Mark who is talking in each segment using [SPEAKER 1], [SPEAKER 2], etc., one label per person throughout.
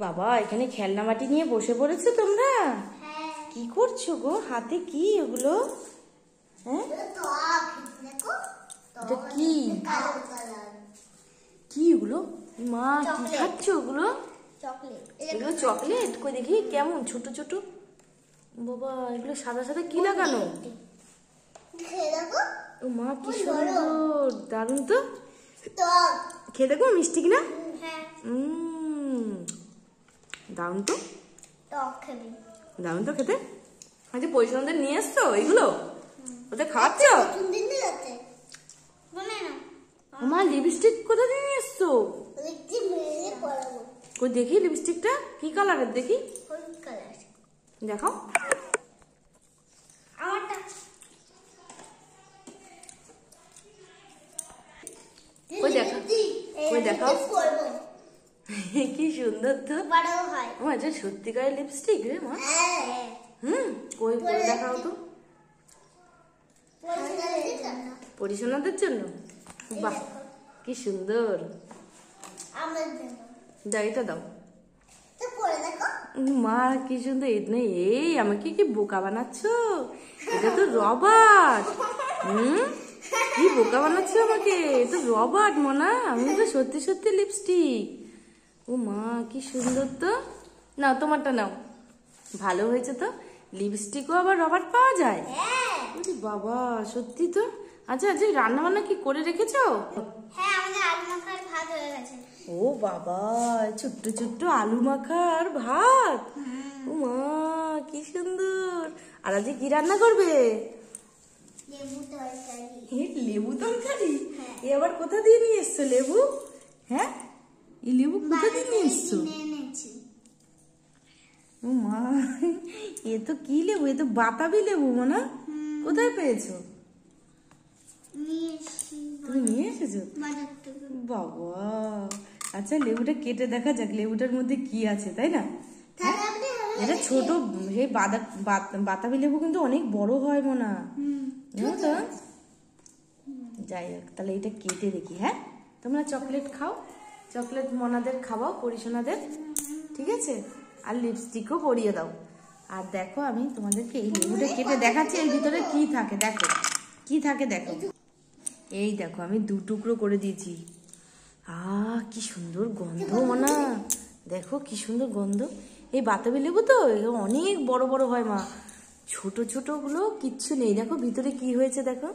[SPEAKER 1] বাবা এখানে খেলনা মাটি নিয়ে বসে পড়েছো তোমরা? কি করছো গো? হাতে কি ওগুলো? হ্যাঁ এটা কি কি ওগুলো? মা কি খাচ্ছ ওগুলো? এগুলো চকলেট? কই দেখি কেমন ছোট ছোট। বাবা এগুলো সাদা সাদা কি লাগানো? ও মা কি সুন্দর, দারুন তো। খেয়ে দেখো মিষ্টি কিনা? দারুন তো, দারুন তো খেতে। আচ্ছা পরিশ্রমদের নিয়ে এসছো এগুলো, ওদের খাওয়াচ্ছ? আমার লিপস্টিক কোথা দিয়ে নিয়ে এসছো? কই দেখি লিপস্টিকটা কি কালারের দেখি, দেখাও। কই দেখাও, কই দেখাও। কি সুন্দর তো। ও আচ্ছা সত্যিকারের লিপস্টিক রে মা। কই পরে দেখাও তো। পরিশোনাদের জন্য? বাহ কি সুন্দর। দাও এটা দাও। মা কি সুন্দর। এই আমাকে কি বোকা বানাচ্ছ? এটা তো রবার্ট। কি বোকা বানাচ্ছ আমাকে? এটা রবার্ট মনা, আমি তো সত্যি সত্যি লিপস্টিক। ও মা কি সুন্দর তো। নাও তোমারটা নাও, ভালো হয়েছে তো। লিপস্টিকও আবার রবার্ট পাওয়া যায়? বাবা সত্যি তো। আচ্ছা আচ্ছা রান্না বান্না কি করে রেখেছো? ও বাবা ছোট্ট ছোট্ট আলু মাখার ভাত। ও মা কি সুন্দর। আর আজকে কি রান্না করবে? লেবু তরকারি? এ আবার কোথা দিয়ে নিয়ে এসছো লেবু? হ্যাঁ এই লেবু কোথা দিয়ে নিয়ে এসছো? ও মা এ তো কি লেবু? এ তো বাতাবি লেবু মনা। কোথায় পেয়েছো? তুমি নিয়ে এসেছো? বাবা আচ্ছা লেবুটা কেটে দেখা যাক লেবুটার মধ্যে কি আছে, তাই না? এটা ছোট সেই বাতাবি লেবু কিন্তু অনেক বড় হয় মনা, জানো তো। যাই হোক তাহলে এটা কেটে দেখি। হ্যাঁ তোমরা চকলেট খাও, চকলেট মনাদের খাওয়াও, পরিশোনাদের, ঠিক আছে? আর লিপস্টিকও পরিয়ে দাও। আর দেখো আমি তোমাদেরকে এই লেবুটা কেটে দেখাচ্ছি এর ভিতরে কি থাকে। দেখো কি থাকে দেখো। এই দেখো আমি 2 টুকরো করে দিয়েছি। কি সুন্দর গন্ধ মনা, দেখো কি সুন্দর গন্ধ। এই বাতাবি লেবু তো অনেক বড় বড় হয় মা, ছোট ছোট গুলো কিচ্ছু নেই। দেখো ভিতরে কি হয়েছে দেখো।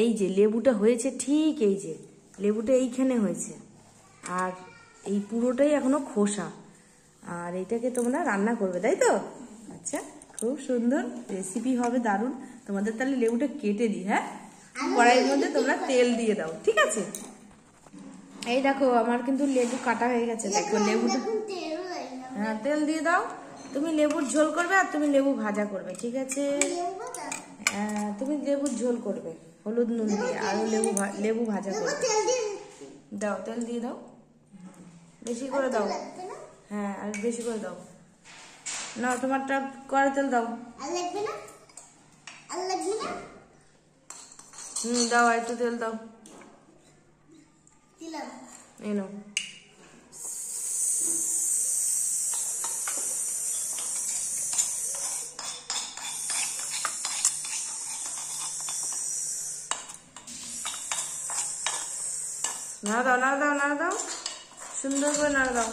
[SPEAKER 1] এই যে লেবুটা হয়েছে ঠিক, এই যে লেবুটা এইখানে হয়েছে, আর এই পুরোটাই এখনো খোসা। আর এইটাকে তোমরা রান্না করবে তাই তো? আচ্ছা খুব সুন্দর রেসিপি হবে, দারুণ। তোমাদের তাহলে লেবুটা কেটে দিই। হ্যাঁ কড়াইয়ের মধ্যে তোমরা তেল দিয়ে দাও, ঠিক আছে? এই দেখো আমার কিন্তু লেবু কাটা হয়ে গেছে। দেখো লেবুটা, হ্যাঁ তেল দিয়ে দাও। তুমি লেবুর ঝোল করবে আর তুমি লেবু ভাজা করবে, ঠিক আছে? তুমি লেবুর ঝোল করবে হলুদ নুন দিয়ে, আর লেবু ভাজা করবে। দাও তেল দিয়ে দাও, বেশি করে দাও। হ্যাঁ আর বেশি করে দাও। না তোমারটা কড়াই তেল দাও। দাও আর একটু তেল দাও। এই নাও। নাড়া দাও নাড়া দাও নাড়া দাও, সুন্দর করে নাড়া দাও।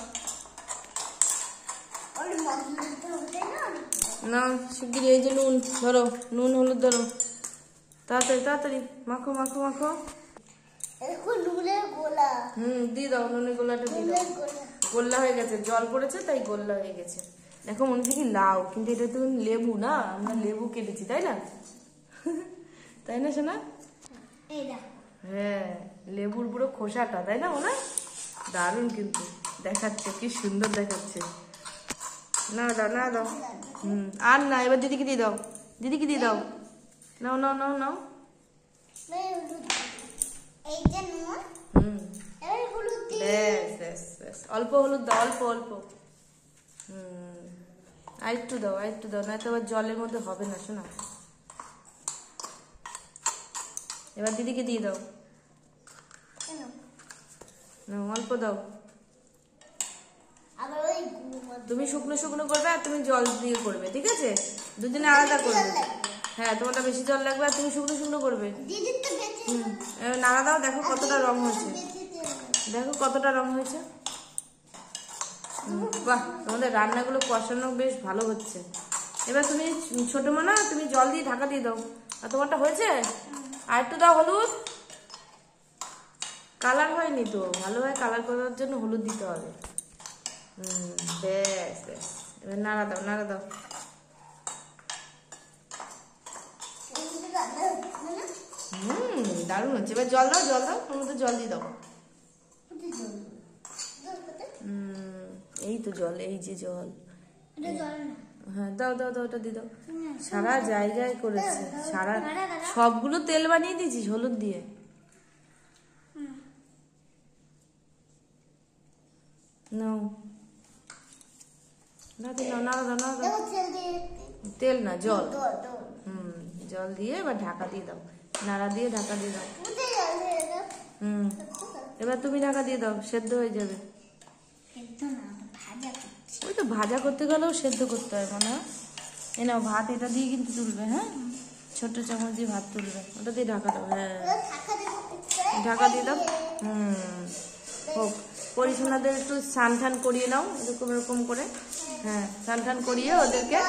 [SPEAKER 1] না শিগগিরি এই যে নুন ধরো, নুন হলুদ ধরো, তাড়াতাড়ি তাড়াতাড়ি মাখো মাখো মাখো। দিয়ে দাও নুনের গোলাটা দিয়ে দাও। গোল্লা হয়ে গেছে, জল পড়েছে তাই গোল্লা হয়ে গেছে। দেখো মনে হচ্ছে কি লাউ, কিন্তু এটা তো লেবু না, আমরা লেবু কেটেছি তাই না? তাই না সোনা? হ্যাঁ লেবুর পুরো খোসাটা, তাই না ওনা? দারুণ কিন্তু দেখাচ্ছে, কি সুন্দর দেখাচ্ছে। না দাও না দাও। আর না, এবার দিদিকে দিয়ে দাও, দিদিকে দিয়ে দাও। নাও নাও নাও নাও। অল্প হলুদ দাও, অল্প অল্প। আর একটু দাও, আর একটু দাও, নয়তো আবার জলের মধ্যে হবে না শোনা। এবার দিদিকে দিয়ে দাও। অল্প দাও। তুমি শুকনো শুকনো করবে আর তুমি জল দিয়ে করবে, ঠিক আছে? দুদিনে আলাদা করবে। হ্যাঁ, তোমারটা বেশি জল লাগবে আর তুমি শুকনো শুকনো করবে। নাড়া দাও, দেখো কতটা রং হয়েছে, দেখো কতটা রং হয়েছে। বাহ, তোমাদের রান্নাগুলো কষানো বেশ ভালো হচ্ছে। এবার তুমি ছোট মানা, তুমি জল দিয়ে ঢাকা দিয়ে দাও। আর তোমারটা হয়েছে? আর একটু দাও হলুদ। কালার হয়নি তো, ভালো হয় কালার করার জন্য হলুদ দিতে হবে। বেশ বেশ, এবার নাড়া দাও, নাড়া দাও। দারুণ হচ্ছে। এবার জল দাও, জল দাও, ওর মধ্যে জল দিয়ে দাও। এই তো জল, এই যে জল। হ্যাঁ, দাও দাও দাও, ওটা দিয়ে দাও। সারা জায়গায় করেছে, সারা সবগুলো তেল বানিয়ে দিয়েছিস হলুদ দিয়ে। নাও, তেল না জল। জল দিয়ে এবার ঢাকা দিয়ে দাও, নাড়া দিয়ে ঢাকা দিয়ে দাও। এবার তুমি ঢাকা দিয়ে দাও, সেদ্ধ হয়ে যাবে। ওই তো ভাজা করতে গেলেও সেদ্ধ করতে হয় মনে হয়। এ নাও ভাত, এটা দিয়ে কিন্তু তুলবে। হ্যাঁ, ছোট চামচ দিয়ে ভাত তুলবে, ওটা দিয়ে ঢাকা দাও। হ্যাঁ, ঢাকা দিয়ে দাও। হোক, পরিচ্ছন্নদের একটু স্নান টান করিয়ে নাও, এরকম এরকম করে। হ্যাঁ, স্নান টান করিয়ে ওদেরকে,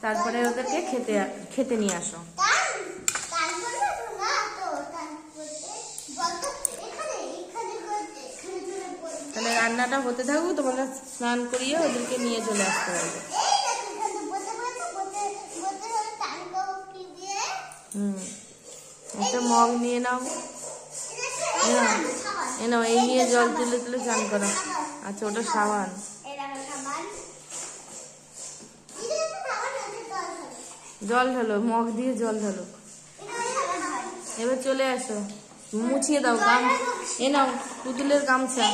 [SPEAKER 1] তারপরে ওদেরকে খেতে নিয়ে আসো। তাহলে রান্নাটা হতে থাকুক, তোমাকে স্নান করিয়ে ওদেরকে নিয়ে চলে আসতে হবে। একটা মগ নিয়ে নাও, এ নাও, এই নিয়ে জল তুলে তুলে স্নান করো। আচ্ছা, ওটা সাবান। জল ঢালো, মগ দিয়ে জল ঢালো। এবার চলে আসো, মুছিয়ে দাও গাম। এ নাও পুতুলের গামছা,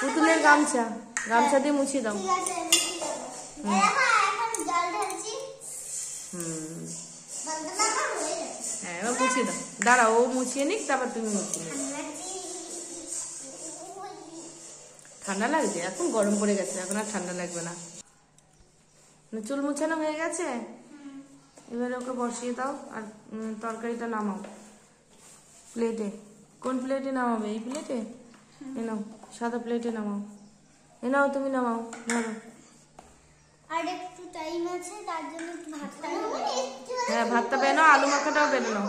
[SPEAKER 1] পুতুলের গামছা, গামছা দিয়ে মুছিয়ে দাও। হ্যাঁ, এবার মুছিয়ে দাও। দাঁড়াও, ও মুছিয়ে নিক, তারপর তুমি মুছিয়ে নিও। ঠান্ডা লাগছে? এখন গরম পড়ে গেছে, এখন আর ঠান্ডা লাগবে না। চুল মুছানো হয়ে গেছে, এবারে ওকে বসিয়ে দাও আর তরকারিটা নামাও প্লেটে। কোন প্লেটে নামাবে? এই প্লেটে? এ নাও, সাদা প্লেটে নামাও। এ নাও, তুমি নামাও, ধরো।
[SPEAKER 2] আর একটু টাইম আছে, তার জন্য ভাতটা।
[SPEAKER 1] হ্যাঁ, ভাতটা বেনো, আলু মাখাটাও বেনো নাও।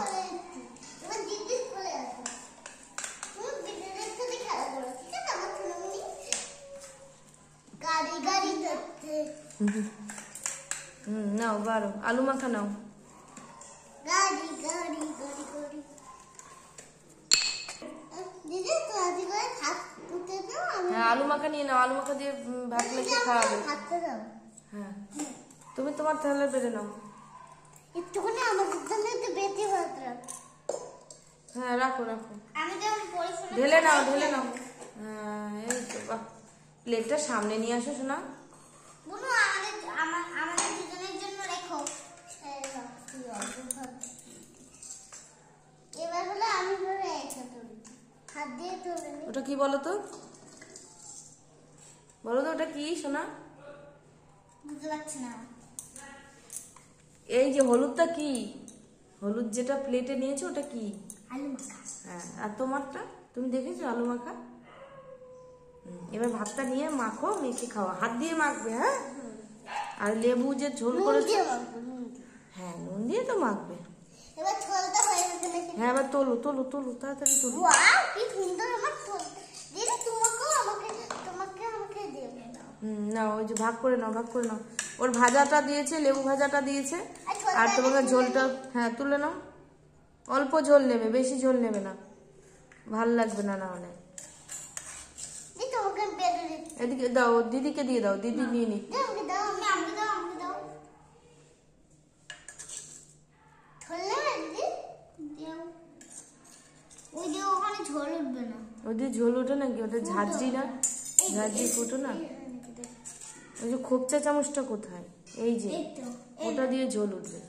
[SPEAKER 1] নাও বারো, আলু মাখা নাও। হ্যাঁ, আলু মাখা নিয়ে নাও, আলু মাখা দিয়ে ভাত মেখে খাওয়াবে। হ্যাঁ, তুমি তোমার থালা বেড়ে নাও।
[SPEAKER 2] একটুখানি আমাদের জন্য একটু বেশি ভাত রাখ।
[SPEAKER 1] হ্যাঁ, রাখো রাখো।
[SPEAKER 2] আমি যখন পরিষ্কার
[SPEAKER 1] ঢেলে নাও, ঢেলে নাও। হ্যাঁ, এই তো, বাহ। প্লেটটা সামনে নিয়ে আসো শোনা।
[SPEAKER 2] বুনু, আমাদের দুজনের জন্য রেখো। এবার হলো আমি ধরে একটা তুলি, হাত দিয়ে তুলে নি।
[SPEAKER 1] ওটা কি বলো তো, বলো তো ওটা কি শোনা?
[SPEAKER 2] বুঝতে পারছি না।
[SPEAKER 1] এই যে হলুদটা কি? হলুদ যেটা প্লেটে নিয়েছো ওটা কি?
[SPEAKER 2] আলু মাখা।
[SPEAKER 1] হ্যাঁ, আর তোমারটা তুমি দেখেছো আলু মাখা? এবার ভাতটা নিয়ে মাখো, মেখে খাওয়া, হাত দিয়ে মাখবে। হ্যাঁ, আর লেবু যে ঝোল করেছো, হ্যাঁ নুন দিয়ে তো মাখবে।
[SPEAKER 2] এবার ঝোলটা হয়ে গেছে নাকি?
[SPEAKER 1] হ্যাঁ, এবার তোলো তোলো তোলো, তাড়াতাড়ি তোলো।
[SPEAKER 2] ওয়াও, কি সুন্দর আমার ঝোল। দিদি তোমাকে দিয়ে দাও।
[SPEAKER 1] নাও, ওই যে ভাগ করে নাও, ভাগ করে নাও। ওর ভাজাটা দিয়েছে, লেবু ভাজাটা দিয়েছে, আর তোমাকে ঝোলটা, হ্যাঁ তুলে নাও। অল্প ঝোল নেবে, বেশি ঝোল নেবে না, ভাল লাগবে না না হলে। এদিকে দাও, দিদিকে দিয়ে দাও, দিদি নিয়ে নি। ওদের ঝোল ওঠে নাকি? ওটা ঝাঁঝরি না, ঝাঁঝরি ফুটো না। ওই যে খোপচা চামচটা কোথায়? এই যে ওটা দিয়ে ঝোল উঠবে।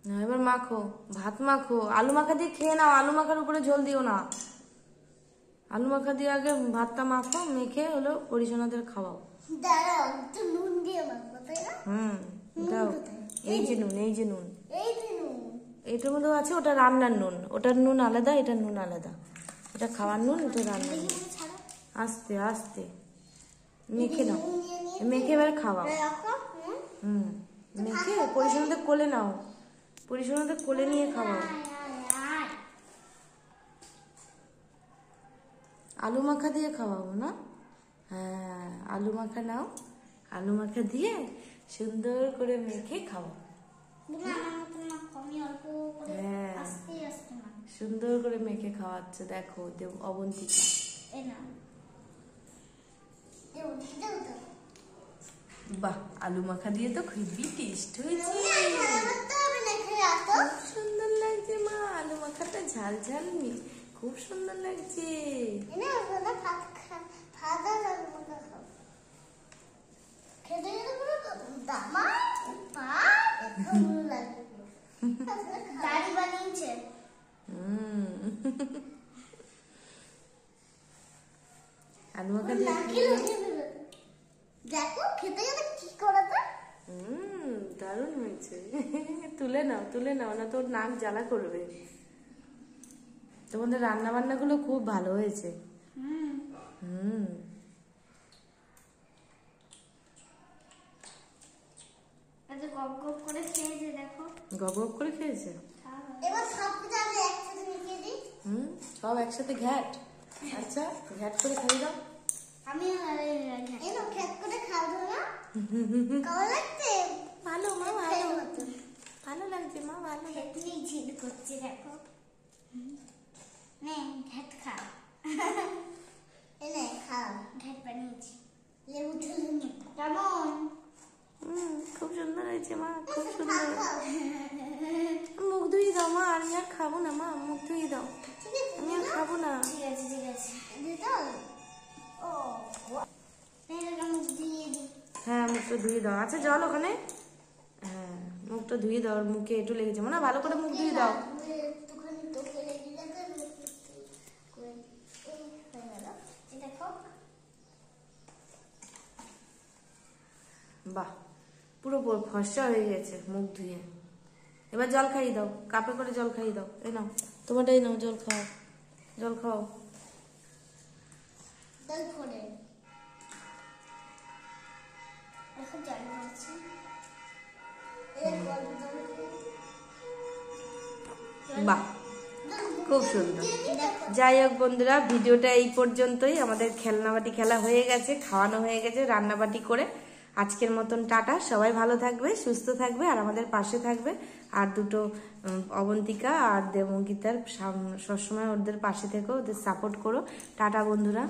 [SPEAKER 1] না, এবার মাখো, ভাত মাখো, আলু মাখা দিয়ে খেয়ে নাও, আলু মাখার উপরে ঝোল দিও না। আলু মাখা দিয়ে আগে ভাতটা মাখো, মেখে হলো পরিজনদের খাওয়াও।
[SPEAKER 2] দাঁড়াও, একটু নুন দিয়ে মাখবো, তাই না?
[SPEAKER 1] দাও। এই যে নুন, এই যে নুন,
[SPEAKER 2] এই যে নুন।
[SPEAKER 1] এটার মধ্যে আছে, ওটা রান্নার নুন, ওটার নুন আলাদা, এটার নুন আলাদা। এটা খাওয়ার নুন, এটা রান্নার নুন।
[SPEAKER 2] ছাড়ো।
[SPEAKER 1] আস্তে আস্তে মেখে নাও,
[SPEAKER 2] নুন নিয়ে নিয়ে
[SPEAKER 1] মেখে এবার খাওয়াও।
[SPEAKER 2] রাখো।
[SPEAKER 1] মেখে পরিজনদের কোলে নাও, পরিজনদের কোলে নিয়ে খাওয়াও। আলু মাখা দিয়ে খাওয়াবো না? হ্যাঁ, আলু মাখা নাও, আলু মাখা দিয়ে সুন্দর করে মেখে খাওয়াও। হ্যাঁ, সুন্দর করে মেখে খাওয়াচ্ছে, দেখো অবন্তিকা। বাহ, আলু মাখা দিয়ে তো খুবই টেস্ট হয়েছে, খুব সুন্দর লাগছে মা, আলু মাখাটা ঝাল ঝাল খুব সুন্দর লাগছে। আলু মাখা দিয়ে
[SPEAKER 2] দেখো খেতে গেলে কি করাতে।
[SPEAKER 1] দারুণ হয়েছে। তুলে নাও, তুলে নাও, না তোর নাক জ্বালা করবে। তোমাদের রান্না বান্না গুলো খুব ভালো হয়েছে।
[SPEAKER 2] গপ গপ করে খেয়েছে, দেখো
[SPEAKER 1] গপ গপ করে খেয়েছে।
[SPEAKER 2] এবার সবকিছু আমি একসাথে মিশিয়ে দিই।
[SPEAKER 1] সব একসাথে ঘ্যাট। আচ্ছা, ঘ্যাট করে খাই দাও।
[SPEAKER 2] আমি এলো খেত করে খাবো না। কেমন লাগছে?
[SPEAKER 1] ভালো মা, ভালো, ভালো লাগছে মা, ভালো।
[SPEAKER 2] খেতে ঝিল করছে, দেখো। নে ঘ্যাট খাও। এনে খাও, ঘ্যাট বানিয়েছি, লেবু ঢেলে নি। কেমন?
[SPEAKER 1] খুব সুন্দর হয়েছে মা, খুব সুন্দর। মুখ ধুই দাও মা, আমি আর খাবো না মা, মুখ ধুই দাও, আমি আর খাবো না।
[SPEAKER 2] ঠিক আছে, ঠিক আছে, দিতো। ও এটাকে মুখ দিয়ে দিই।
[SPEAKER 1] হ্যাঁ, মুখটা ধুয়ে দাও। আচ্ছা, জল ওখানে। হ্যাঁ, মুখটা ধুয়ে দাও, মুখে একটু লেগেছে না, ভালো করে মুখ ধুয়ে দাও।
[SPEAKER 2] একটুখানি তোকে লেগে যাবে, দেখো।
[SPEAKER 1] বাহ, পুরো ফর্সা হয়ে গেছে মুখ ধুয়ে। এবার জল খাইয়ে দাও, কাপে করে জল খাইয়ে দাও। এই নাও, তোমারটাই নাও, জল খাও, জল খাও।
[SPEAKER 2] জল পড়ে এখন জল পড়ছে।
[SPEAKER 1] বাহ, খুব সুন্দর। যাই হোক বন্ধুরা, ভিডিওটা এই পর্যন্তই। আমাদের খেলনাবাটি খেলা হয়ে গেছে, খাওয়ানো হয়ে গেছে, রান্নাবাটি করে আজকের মতন টাটা। সবাই ভালো থাকবে, সুস্থ থাকবে, আর আমাদের পাশে থাকবে। আর দুটো অবন্তিকা আর দেবঙ্গিতার সবসময় ওদের পাশে থেকো, ওদের সাপোর্ট করো। টাটা বন্ধুরা।